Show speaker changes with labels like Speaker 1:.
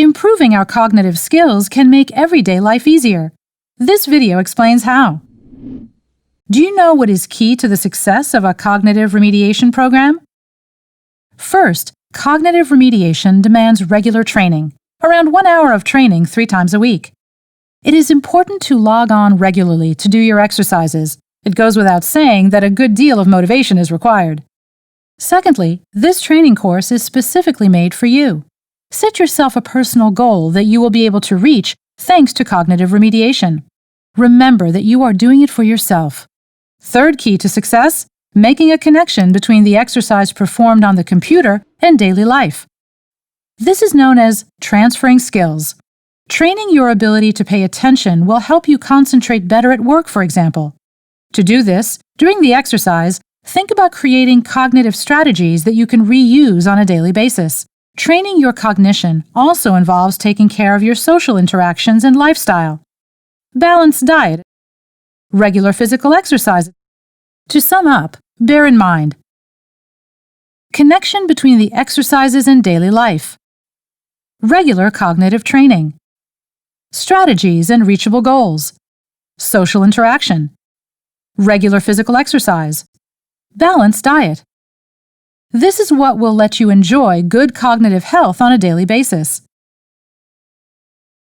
Speaker 1: Improving our cognitive skills can make everyday life easier. This video explains how. Do you know what is key to the success of a cognitive remediation program? First, cognitive remediation demands regular training, around 1 hour of training 3 times a week. It is important to log on regularly to do your exercises. It goes without saying that a good deal of motivation is required. Secondly, this training course is specifically made for you. Set yourself a personal goal that you will be able to reach thanks to cognitive remediation. Remember that you are doing it for yourself. Third key to success, making a connection between the exercise performed on the computer and daily life. This is known as transferring skills. Training your ability to pay attention will help you concentrate better at work, for example. To do this, during the exercise, think about creating cognitive strategies that you can reuse on a daily basis. Training your cognition also involves taking care of your social interactions and lifestyle. Balanced diet, regular physical exercise. To sum up, bear in mind: connection between the exercises and daily life, regular cognitive training, strategies and reachable goals, social interaction, regular physical exercise, balanced diet. This is what will let you enjoy good cognitive health on a daily basis.